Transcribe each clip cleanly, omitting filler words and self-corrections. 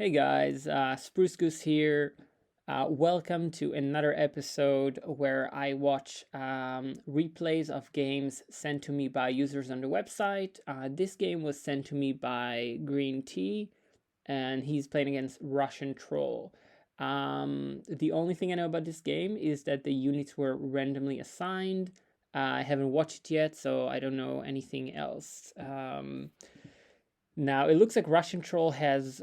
Hey guys, Spruce Goose here. Welcome to another episode where I watch replays of games sent to me by users on the website. This game was sent to me by Green Tea, and he's playing against RussianTroll. The only thing I know about this game is that the units were randomly assigned. I haven't watched it yet, so I don't know anything else. Now it looks like RussianTroll has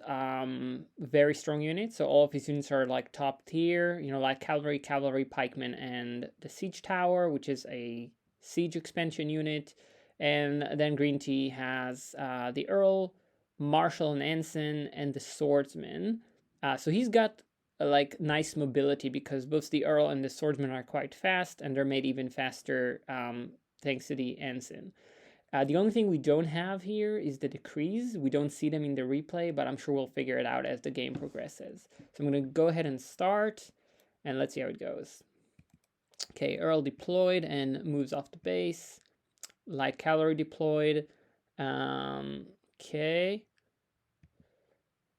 very strong units, so all of his units are like top tier. You know, like cavalry, pikemen, and the siege tower, which is a siege expansion unit. And then Green Tea has the earl, marshal, and ensign, and the swordsman. So he's got like nice mobility because both the earl and the swordsman are quite fast, and they're made even faster thanks to the ensign. The only thing we don't have here is the decrees. We don't see them in the replay, but I'm sure we'll figure it out as the game progresses. So I'm going to go ahead and start, and let's see how it goes. Okay, Earl deployed and moves off the base. Light cavalry deployed. Okay.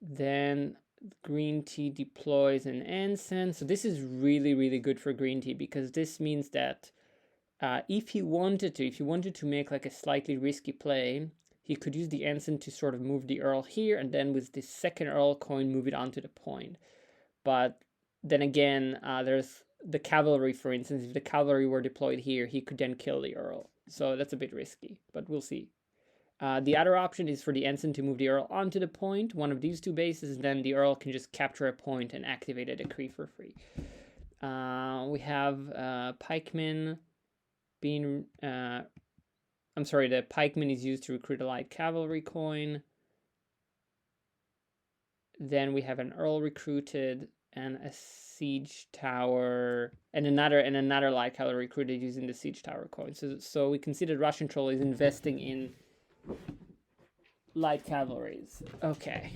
Then Green Tea deploys an ensign. So this is really, really good for Green Tea because this means that if he wanted to make like a slightly risky play, he could use the ensign to sort of move the earl here, and then with the second earl coin, move it onto the point. But then again, there's the cavalry, for instance. If the cavalry were deployed here, he could then kill the earl. So that's a bit risky, but we'll see. The other option is for the ensign to move the earl onto the point, one of these two bases, then the earl can just capture a point and activate a decree for free. We have pikemen being the pikeman is used to recruit a light cavalry coin. Then we have an earl recruited and a siege tower and another light cavalry recruited using the siege tower coin. So we can see that RussianTroll is investing in light cavalries. Okay.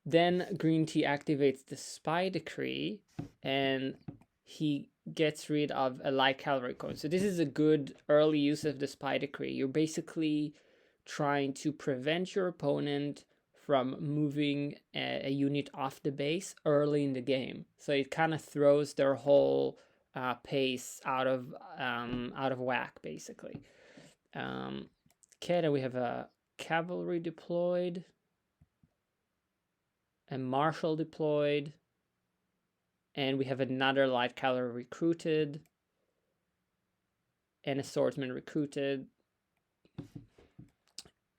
Then Green Tea activates the spy decree and he gets rid of a light cavalry coin. So this is a good early use of the spy decree. You're basically trying to prevent your opponent from moving a unit off the base early in the game. So it kind of throws their whole pace out of whack, basically. Okay, then we have a cavalry deployed, a marshal deployed, and we have another light cavalry recruited, and a swordsman recruited,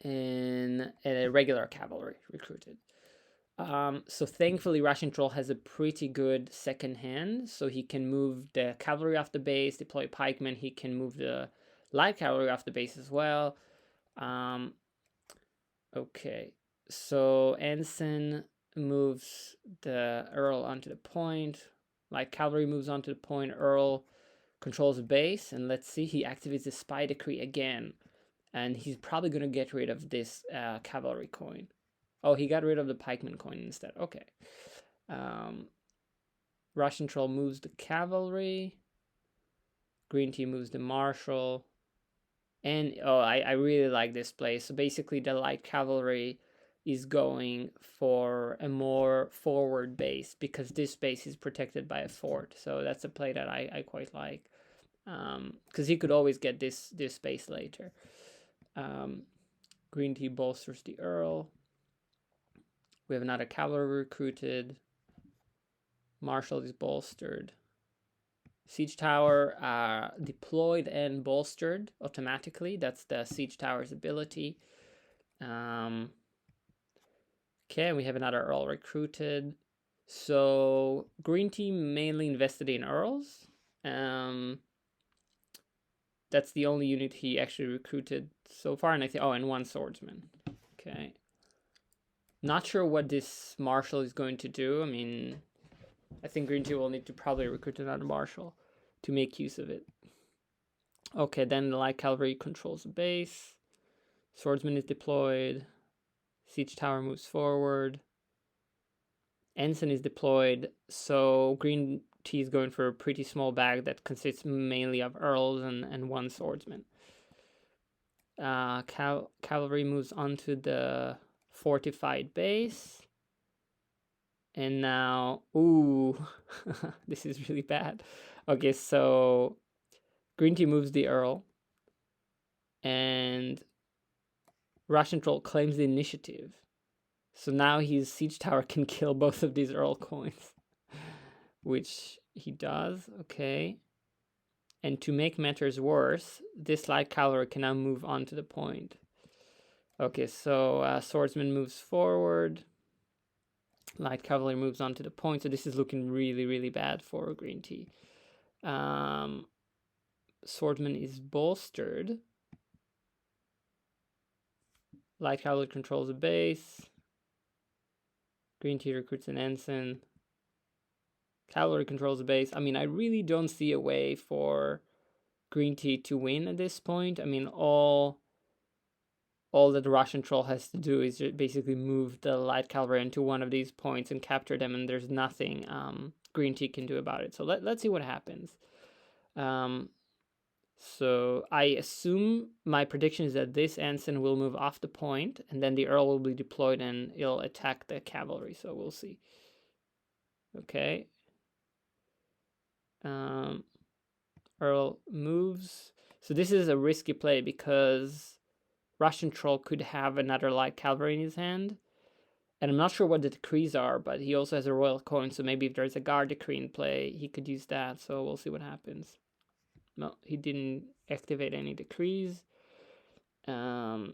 and a regular cavalry recruited. So thankfully RussianTroll has a pretty good second hand, so he can move the cavalry off the base, deploy pikemen, he can move the light cavalry off the base as well. Okay, so ensign moves the earl onto the point, light cavalry moves onto the point, earl controls the base, and let's see, he activates the spy decree again, and he's probably going to get rid of this cavalry coin. Oh, he got rid of the pikeman coin instead. Okay. RussianTroll moves the cavalry, Green Tea moves the marshal, and I really like this play. So basically the light cavalry is going for a more forward base because this base is protected by a fort. So that's a play that I quite like because he could always get this base later. Green Tea bolsters the earl. We have another cavalry recruited. Marshal is bolstered. Siege tower deployed and bolstered automatically. That's the siege tower's ability. Okay, we have another earl recruited. So Green Tea mainly invested in earls. That's the only unit he actually recruited so far, and I think and one swordsman. Okay. Not sure what this marshal is going to do. I mean, I think Green Tea will need to probably recruit another marshal to make use of it. Okay, then the light cavalry controls the base. Swordsman is deployed. Siege tower moves forward. Ensign is deployed. So Green Tea is going for a pretty small bag that consists mainly of earls and one swordsman. Cavalry moves onto the fortified base. And now, ooh, this is really bad. Okay, so green team moves the Earl, and RussianTroll claims the initiative. So now his siege tower can kill both of these Earl coins, which he does. Okay. And to make matters worse, this light cavalry can now move on to the point. Okay, so swordsman moves forward. Light cavalry moves on to the point. So this is looking really, really bad for green tea. Swordsman is bolstered. Light cavalry controls a base. Green tea recruits an ensign. Cavalry controls a base. I mean, I really don't see a way for green tea to win at this point. I mean, all that RussianTroll has to do is basically move the light cavalry into one of these points and capture them, and there's nothing green tea can do about it. So let's see what happens. So I assume my prediction is that this ensign will move off the point, and then the Earl will be deployed and it'll attack the cavalry. So we'll see. Okay. Earl moves. So this is a risky play because RussianTroll could have another light cavalry in his hand. And I'm not sure what the decrees are, but he also has a royal coin, so maybe if there's a guard decree in play, he could use that. So we'll see what happens. No, he didn't activate any decrees. Okay,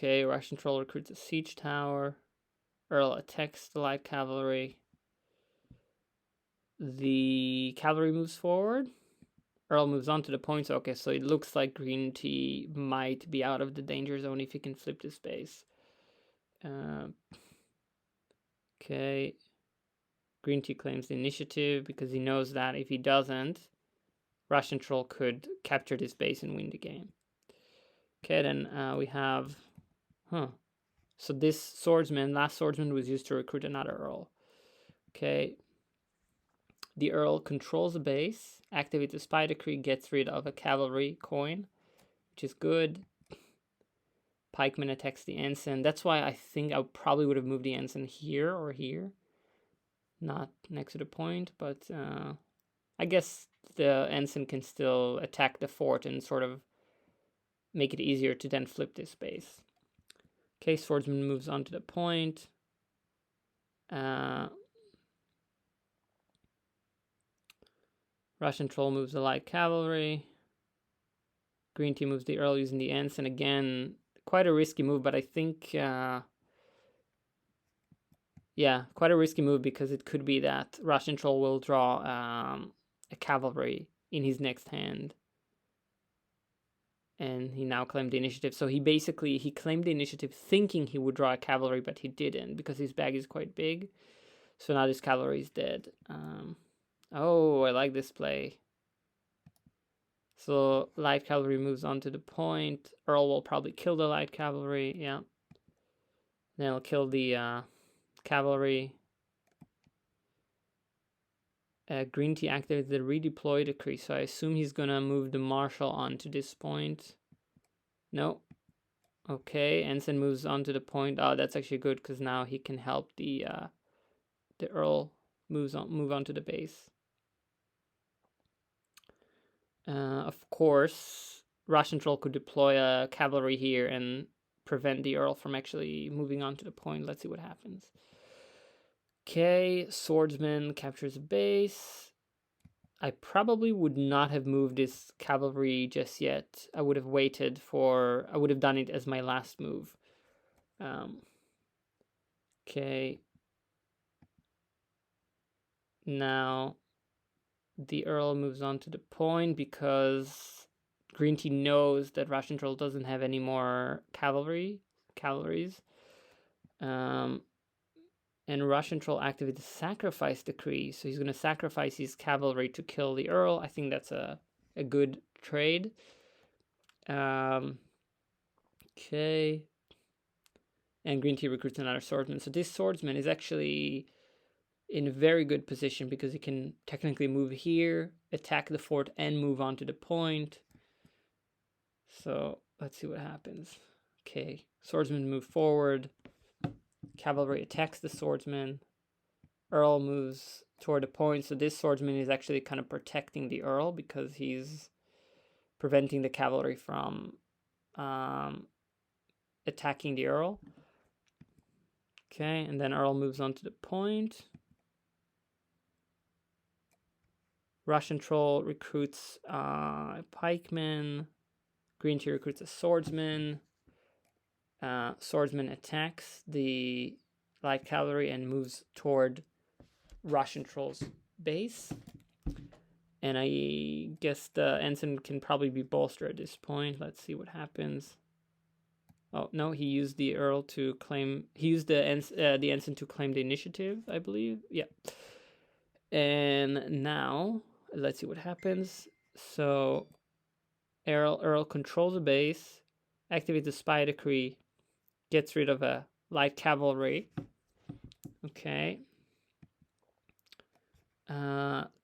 RussianTroll recruits a siege tower. Earl attacks the light cavalry. The cavalry moves forward. Earl moves on to the points. Okay, so it looks like green tea might be out of the danger zone if he can flip this base. Okay. Green tea claims the initiative because he knows that if he doesn't, RussianTroll could capture this base and win the game. Okay, then we have... So this swordsman, last swordsman, was used to recruit another Earl. Okay. The Earl controls a base, activates a spy decree, gets rid of a cavalry coin, which is good. Pikeman attacks the ensign. That's why I think I probably would have moved the ensign here or here. Not next to the point, but I guess the ensign can still attack the fort and sort of make it easier to then flip this base. Okay, swordsman moves on to the point. RussianTroll moves the light cavalry. Green tea moves the Earl using the ensign. Again, quite a risky move, but I think... yeah, quite a risky move because it could be that RussianTroll will draw a cavalry in his next hand. And he now claimed the initiative. So he claimed the initiative thinking he would draw a cavalry, but he didn't because his bag is quite big. So now this cavalry is dead. Oh, I like this play. So light cavalry moves on to the point. Earl will probably kill the light cavalry. Yeah. Then he'll kill the cavalry. Green tea activates the redeploy decree. So I assume he's gonna move the marshal onto this point. No. Okay, ensign moves on to the point. Oh, that's actually good because now he can help the Earl move on to the base. Of course, RussianTroll could deploy a cavalry here and prevent the Earl from actually moving on to the point. Let's see what happens. Okay, swordsman captures a base. I probably would not have moved this cavalry just yet. I would have waited I would have done it as my last move. Okay. Now, the Earl moves on to the point because green tea knows that RussianTroll doesn't have any more cavalries. And RussianTroll activates the sacrifice decree. So he's going to sacrifice his cavalry to kill the Earl. I think that's a good trade. Okay. And green tea recruits another swordsman. So this swordsman is actually in a very good position because he can technically move here, attack the fort, and move on to the point. So let's see what happens. Okay, swordsman move forward. Cavalry attacks the swordsman. Earl moves toward the point, so this swordsman is actually kind of protecting the Earl because he's preventing the cavalry from attacking the Earl. Okay, and then Earl moves on to the point. RussianTroll recruits a pikeman. Green Tea recruits a swordsman. Swordsman attacks the light cavalry and moves toward RussianTroll's base. And I guess the ensign can probably be bolstered at this point. Let's see what happens. Oh, no, he used the Earl to claim... He used the ensign to claim the initiative, I believe. Yeah. And now, let's see what happens. So, Earl controls the base, activates the spy decree, gets rid of a light cavalry. Okay.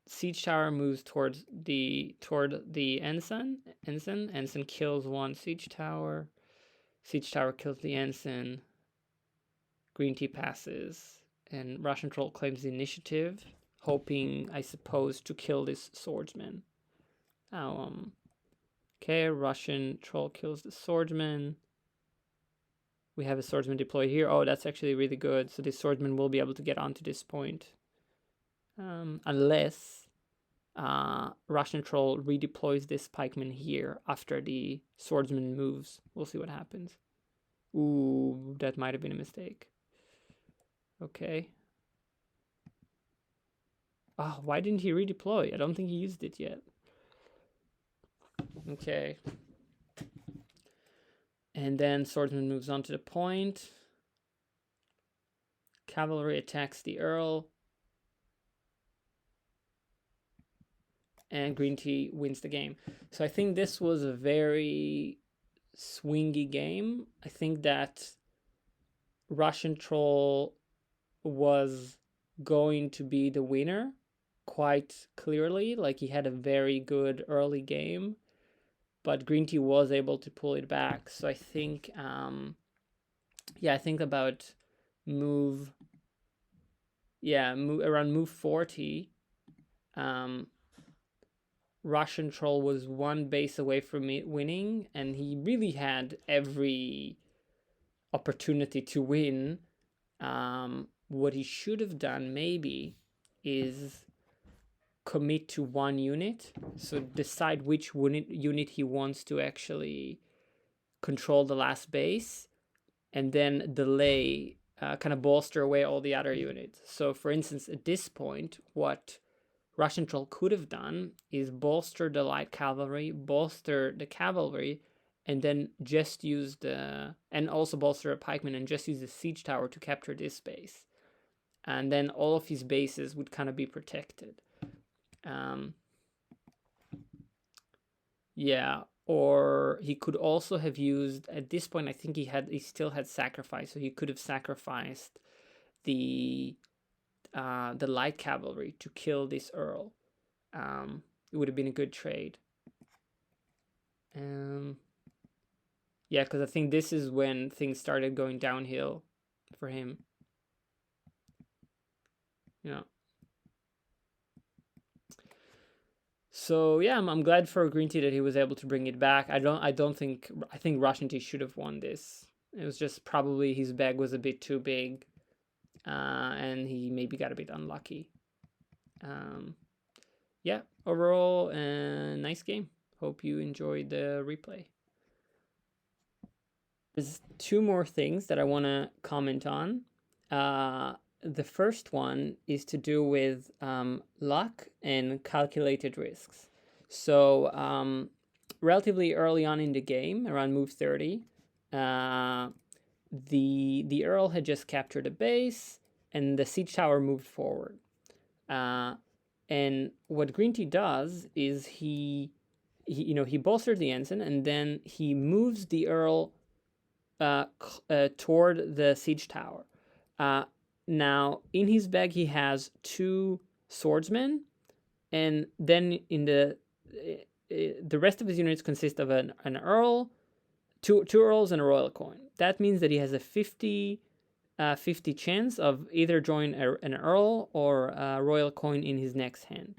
Siege tower moves toward the ensign. Ensign kills one siege tower. Siege tower kills the ensign. Green Tea passes, and RussianTroll claims the initiative, hoping, I suppose, to kill this swordsman. Now, okay, RussianTroll kills the swordsman. We have a swordsman deployed here. Oh, that's actually really good. So this swordsman will be able to get onto this point. Unless RussianTroll redeploys this pikeman here after the swordsman moves. We'll see what happens. Ooh, that might have been a mistake. Okay. Oh, why didn't he redeploy? I don't think he used it yet. Okay. And then swordsman moves on to the point. Cavalry attacks the Earl. And Green Tea wins the game. So I think this was a very swingy game. I think that RussianTroll was going to be the winner quite clearly. Like, he had a very good early game, but Green Tea was able to pull it back. So I think, I think about around move 40, RussianTroll was one base away from winning, and he really had every opportunity to win. What he should have done maybe is commit to one unit, so decide which unit he wants to actually control the last base, and then delay, kind of bolster away all the other units. So for instance, at this point, what RussianTroll could have done is bolster the light cavalry, bolster the cavalry, and then just use and also bolster a pikeman and just use the siege tower to capture this base. And then all of his bases would kind of be protected. Yeah, or he could also have used, at this point, I think he still had sacrifice, so he could have sacrificed the light cavalry to kill this Earl. It would have been a good trade. Yeah, because I think this is when things started going downhill for him. Yeah. So yeah, I'm glad for Green Tea that he was able to bring it back. I think Russian Tea should have won this. It was just probably his bag was a bit too big, and he maybe got a bit unlucky. Yeah, overall, nice game. Hope you enjoyed the replay. There's two more things that I want to comment on. The first one is to do with luck and calculated risks. So relatively early on in the game, around move 30, the Earl had just captured a base, and the siege tower moved forward. And what Green Tea does is he bolsters the ensign, and then he moves the Earl toward the siege tower. Now, in his bag, he has 2 swordsmen, and then in the rest of his units consist of an Earl, two earls and a royal coin. That means that he has a 50 chance of either drawing an earl or a royal coin in his next hand.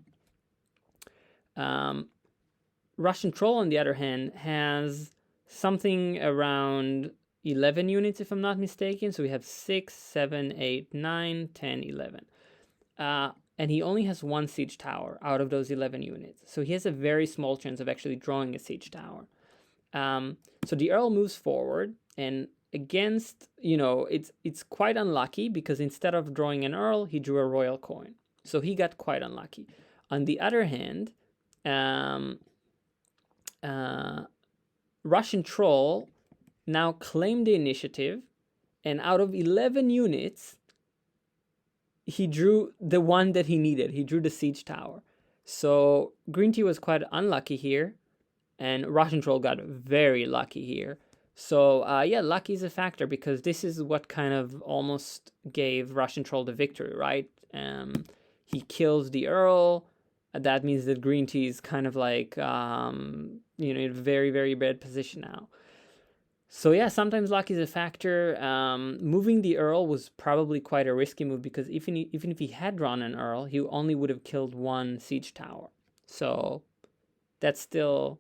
RussianTroll, on the other hand, has something around 11 units, if I'm not mistaken. So we have 6, 7, 8, 9, 10, 11. And he only has one siege tower out of those 11 units. So he has a very small chance of actually drawing a siege tower. So the earl moves forward, and against, it's quite unlucky because instead of drawing an earl, he drew a royal coin. So he got quite unlucky. On the other hand, RussianTroll now claimed the initiative, and out of 11 units, he drew the one that he needed. He drew the siege tower. So Green Tea was quite unlucky here, and RussianTroll got very lucky here. So yeah, lucky is a factor because this is what kind of almost gave RussianTroll the victory, right? He kills the earl. That means that Green Tea is kind of like, in a very, very bad position now. So yeah, sometimes luck is a factor. Moving the earl was probably quite a risky move because even if he had drawn an earl, he only would have killed one siege tower. So that's still,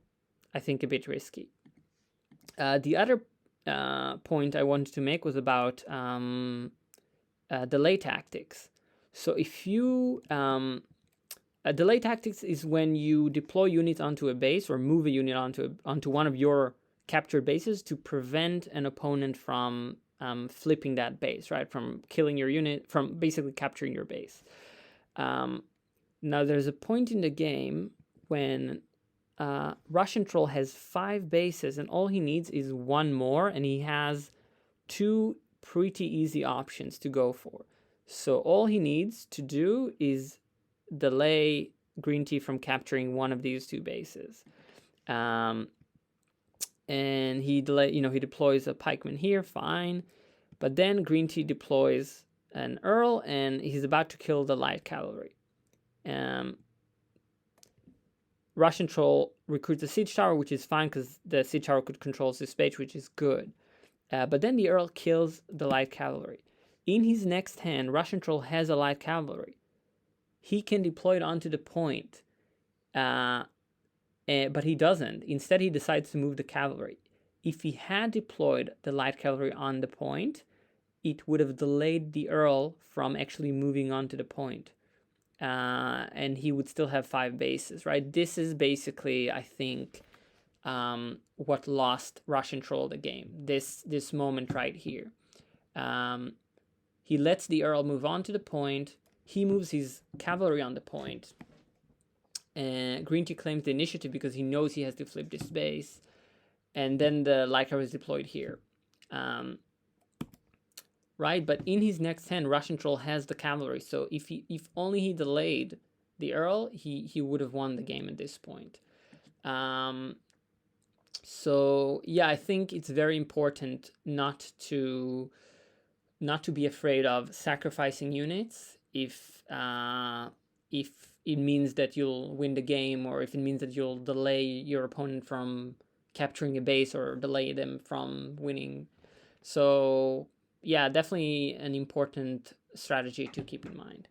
I think, a bit risky. The other point I wanted to make was about delay tactics. So if you... delay tactics is when you deploy units onto a base or move a unit onto one of your captured bases to prevent an opponent from flipping that base, right? From killing your unit, from basically capturing your base. Now, there's a point in the game when RussianTroll has 5 bases and all he needs is one more, and he has 2 pretty easy options to go for. So all he needs to do is delay Green Tea from capturing one of these 2 bases. And he deploys a pikeman here, fine. But then Green Tea deploys an earl, and he's about to kill the light cavalry. RussianTroll recruits a siege tower, which is fine because the siege tower could control this space, which is good. But then the earl kills the light cavalry. In his next hand, RussianTroll has a light cavalry. He can deploy it onto the point. But he doesn't. Instead, he decides to move the cavalry. If he had deployed the light cavalry on the point, it would have delayed the earl from actually moving on to the point. And he would still have 5 bases, right? This is basically, I think, what lost RussianTroll the game. This moment right here. He lets the earl move on to the point. He moves his cavalry on the point. Green Tea claims the initiative because he knows he has to flip this base. And then the light cavalry is deployed here. Right? But in his next hand, RussianTroll has the cavalry. So if only he delayed the earl, he would have won the game at this point. So yeah, I think it's very important not to be afraid of sacrificing units if it means that you'll win the game, or if it means that you'll delay your opponent from capturing a base or delay them from winning. So yeah, definitely an important strategy to keep in mind.